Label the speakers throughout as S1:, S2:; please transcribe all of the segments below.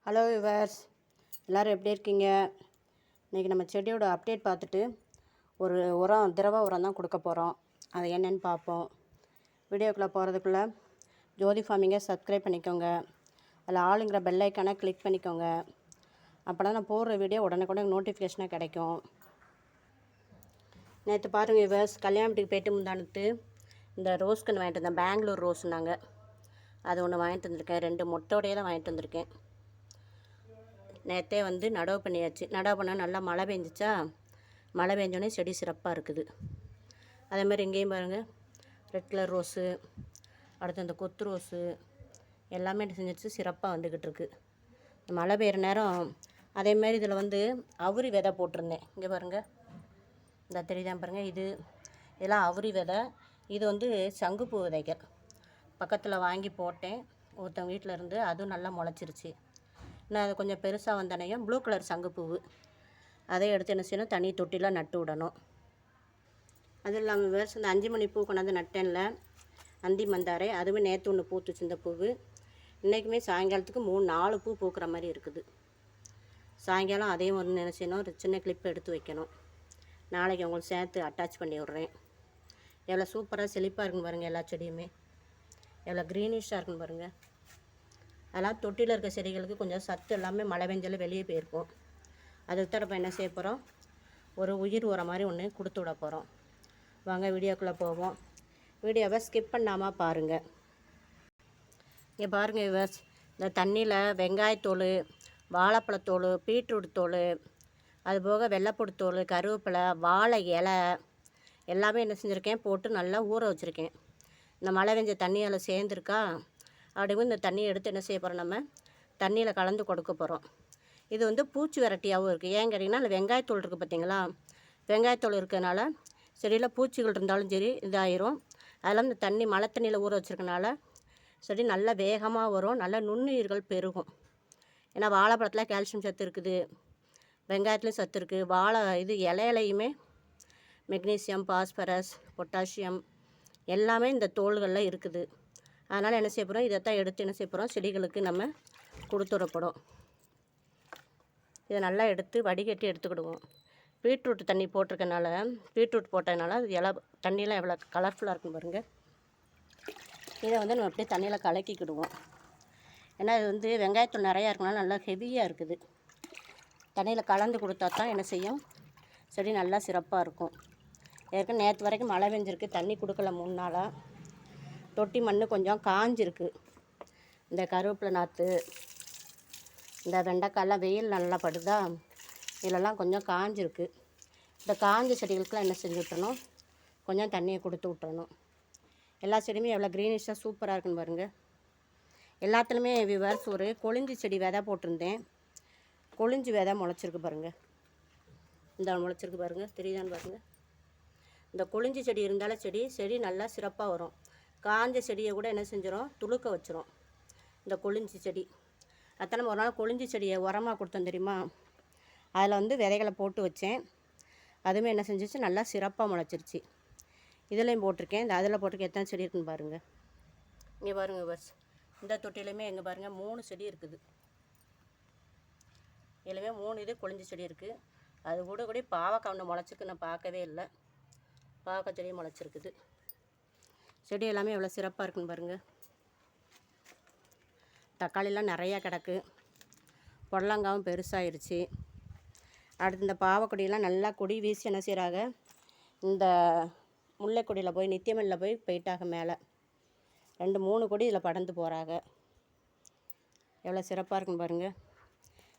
S1: Hello viewers, எல்லோரும் எப்படி இருக்கீங்க? இன்றைக்கி நம்ம செடியோட அப்டேட் பார்த்துட்டு ஒரு திரவ உரம் தான் கொடுக்க போகிறோம். அது என்னென்னு பார்ப்போம். வீடியோக்குள்ளே போகிறதுக்குள்ளே ஜோதி ஃபார்மிங்கை சப்ஸ்கிரைப் பண்ணிக்கோங்க. அதில் ஆளுங்கிற பெல் ஐக்கானை கிளிக் பண்ணிக்கோங்க. அப்போ தான் நான் போடுற வீடியோ உடனுக்குடன் நோட்டிஃபிகேஷனாக கிடைக்கும். நேற்று பாருங்கள் விவர்ஸ், கல்யாணத்துக்கு போய்ட்டு முந்தானத்து இந்த ரோஸ் கன்று வாங்கிட்டு வந்தேன். பெங்களூர் ரோஸ்னாங்க. அது ஒன்று வாங்கிட்டு வந்திருக்கேன். 2 மொட்டையோடையே தான் வாங்கிட்டு வந்திருக்கேன். நேற்றே நடவு பண்ணியாச்சு. நடவு பண்ணால் நல்லா மழை பெஞ்சிச்சா, மழை பெஞ்சோடனே செடி சிறப்பாக இருக்குது. அதேமாதிரி இங்கேயும் பாருங்கள், ரெட் கலர் ரோஸு, அடுத்து அந்த கொத்து ரோஸு எல்லாமே செஞ்சிச்சு சிறப்பாக வந்துக்கிட்டு இருக்குது. மழை பெய்கிற நேரம் அதேமாரி இதில் அவுரி விதை போட்டிருந்தேன். இங்கே பாருங்கள், இந்த தெரியுதான் பாருங்கள், இதெல்லாம் அவுரி விதை. இது சங்குப்பூ விதைகள் பக்கத்தில் வாங்கி போட்டேன் ஒருத்தவங்க வீட்டில் இருந்து. அதுவும் நல்லா முளைச்சிருச்சு. நான் அது கொஞ்சம் பெருசாக வந்தனையும் ப்ளூ கலர் சங்குப்பூவு அதை எடுத்து என்ன செய்யணும், தனி தொட்டியில் நட்டு விடணும். அதுவும் இல்லாமல் வேறு இந்த 5 மணி பூ கொண்டாந்து நட்டேன்ல, அந்தி மந்தாரை, அதுவும் நேற்று ஒன்று பூத்துச்சு. இந்த பூவு இன்றைக்குமே சாயங்காலத்துக்கு 3-4 பூ பூக்கிற மாதிரி இருக்குது. சாயங்காலம் அதையும் என்ன செய்யணும், ஒரு சின்ன கிளிப் எடுத்து வைக்கணும். நாளைக்கு உங்களுக்கு சேர்த்து அட்டாச் பண்ணி விட்றேன். எவ்வளோ சூப்பராக செழிப்பாக இருக்குன்னு பாருங்கள். எல்லா செடியுமே எவ்வளோ க்ரீனிஷாக இருக்குன்னு பாருங்கள். அதெல்லாம் தொட்டியில் இருக்க செடிகளுக்கு கொஞ்சம் சத்து எல்லாமே மழை பெஞ்சாலும் வெளியே போயிருக்கும். அதுக்கு தான் இப்போ என்ன செய்ய போகிறோம், ஒரு உயிர் உரம் மாதிரி ஒன்று கொடுத்து விட போகிறோம். வாங்க வீடியோக்குள்ளே போவோம். வீடியோவை ஸ்கிப் பண்ணாமல் பாருங்கள். இங்கே பாருங்கள் விவர்ஸ், இந்த தண்ணியில் வெங்காயத்தோல், வாழைப்பழத்தோல், பீட்ரூட் தோல், அதுபோக வெள்ளைப்பூடு தோல், கருவேப்பிலை, வாழை இலை எல்லாமே என்ன செஞ்சுருக்கேன், போட்டு நல்லா ஊற வச்சுருக்கேன். இந்த மழை பெஞ்ச தண்ணியால் சேர்ந்துருக்கா, அப்படியும் இந்த தண்ணியை எடுத்து என்ன செய்ய போகிறோம், நம்ம தண்ணியில் கலந்து கொடுக்க போகிறோம். இது பூச்சி விரட்டியாகவும் இருக்குது. ஏன் கேட்டிங்கன்னா, அதில் வெங்காயத்தூள் இருக்குது பார்த்தீங்களா, வெங்காயத்தூள் இருக்கிறதுனால செடியில் பூச்சிகள் இருந்தாலும் சரி இதாயிரும். அதெல்லாம் இந்த தண்ணி மழை தண்ணியில் ஊற வச்சுருக்கனால செடி நல்லா வேகமாக வரும், நல்லா நுண்ணுயிர்கள் பெருகும். ஏன்னா வாழைப்பழத்தில் கால்சியம் சத்து இருக்குது, வெங்காயத்துலேயும் சத்து இருக்குது. இலையிலையுமே மெக்னீசியம், பாஸ்பரஸ், பொட்டாசியம் எல்லாமே இந்த தோள்களில் இருக்குது. அதனால் என்ன செய்ய போகிறோம், இதைத்தான் எடுத்து என்ன செய்ய போகிறோம், செடிகளுக்கு நம்ம கொடுத்துடப்படும். இதை நல்லா எடுத்து வடிகட்டி எடுத்துக்கிடுவோம். பீட்ரூட் தண்ணி போட்டிருக்கனால, பீட்ரூட் போட்டதுனால அது தண்ணியெலாம் எவ்வளோ கலர்ஃபுல்லாக இருக்கும் பாருங்கள். இதை நம்ம அப்படியே தண்ணியில் கலக்கிக்கிடுவோம். ஏன்னா இது வெங்காயத்தூள் நிறையா இருக்கனால நல்லா ஹெவியாக இருக்குது. தண்ணியில் கலந்து கொடுத்தா தான் என்ன செய்யும், செடி நல்லா சிறப்பாக இருக்கும். ஏற்கனவே நேற்று வரைக்கும் மழை பெஞ்சிருக்கு, தண்ணி கொடுக்கல 3 நாளாக. தொட்டி மண் கொஞ்சம் காஞ்சிருக்கு. இந்த கருவேப்பிலை நாற்று, இந்த வெண்டைக்காயெல்லாம் வெயில் நல்லா படுதா, இதெல்லாம் கொஞ்சம் காஞ்சிருக்கு. இந்த காஞ்ச செடிகளுக்கெலாம் என்ன செஞ்சு விட்டுறணும், கொஞ்சம் தண்ணியை கொடுத்து விட்டுறணும். எல்லா செடியுமே எவ்வளோ க்ரீனிஷாக சூப்பராக இருக்குன்னு பாருங்கள். எல்லாத்துலேயுமே விவர்ஸ் ஒரு கொழிஞ்சி செடி விதை போட்டிருந்தேன். கொழிஞ்சி விதை முளைச்சிருக்கு பாருங்கள். இந்த முளைச்சிருக்கு பாருங்கள், தெரியுதான்னு பாருங்கள். இந்த கொழிஞ்சி செடி இருந்தாலும் செடி நல்லா சிறப்பாக வரும். காஞ்ச செடியை கூட என்ன செஞ்சிடும், துளுக்க வச்சிரும் இந்த கொழிஞ்சி செடி. அத்தனை ஒரு நாள் கொழிஞ்சி செடியை உரமாக கொடுத்தோம் தெரியுமா, அதில் விதைகளை போட்டு வச்சேன். அதுவுமே என்ன செஞ்சிச்சு, நல்லா சிறப்பாக முளைச்சிருச்சு. இதுலேயும் போட்டிருக்கேன். இந்த அதில் போட்டிருக்கேன். எத்தனை செடி இருக்குன்னு பாருங்கள். இங்கே பாருங்கள் பஸ், இந்த தொட்டிலையுமே எங்கே பாருங்கள் 3 செடி இருக்குது. இதுலேயுமே 3 கொழிஞ்சி செடி இருக்குது. அது கூட பாவக்காய் ஒன்று முளைச்சிருக்கு, நான் பார்க்கவே இல்லை. பாவக்காய் செடியும் முளைச்சிருக்குது. செடி எல்லாமே எவ்வளோ சிறப்பாக இருக்குன்னு பாருங்கள். தக்காளிலாம் நிறையா கிடக்கு. புடலங்காவும் பெருசாகிருச்சு. அடுத்து இந்த பாவக்கொடியெல்லாம் நல்லா கொடி வீசி என்ன செய்கிறாங்க, இந்த முல்லைக்கொடியில் போய் நித்தியமல்லியில் போயிட்டாங்க மேலே. 2-3 கொடி இதில் படர்ந்து போகிறாங்க. எவ்வளோ சிறப்பாக இருக்குன்னு பாருங்கள்.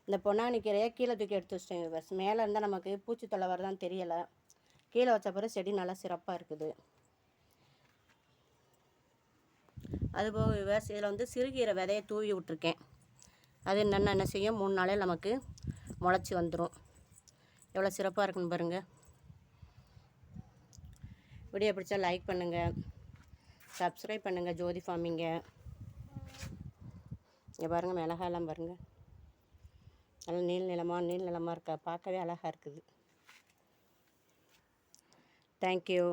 S1: இந்த பொன்னாங்கண்ணி கீரையை கீழே தூக்கி எடுத்து வச்சிட்டேன் பஸ். மேலே இருந்தால் நமக்கு பூச்சி தொல்லை வரதான் தெரியலை. கீழே வச்ச பிறகு செடி நல்லா சிறப்பாக இருக்குது. அதுபோக விவர்ஸ், இதில் சிறுகீரை விதையை தூவி விட்ருக்கேன். அது என்னென்ன என்ன செய்யும், 3 நாளில் நமக்கு முளைச்சி வந்துடும். எவ்வளோ சிறப்பாக இருக்குன்னு பாருங்கள். வீடியோ பிடிச்சா லைக் பண்ணுங்கள், சப்ஸ்கிரைப் பண்ணுங்கள் ஜோதி ஃபார்மிங்கை. இங்கே பாருங்கள், மிளகாயெல்லாம் பாருங்கள், நல்லா நீள் நிலமாக இருக்கா, பார்க்கவே அழகாக இருக்குது. தேங்க்யூ.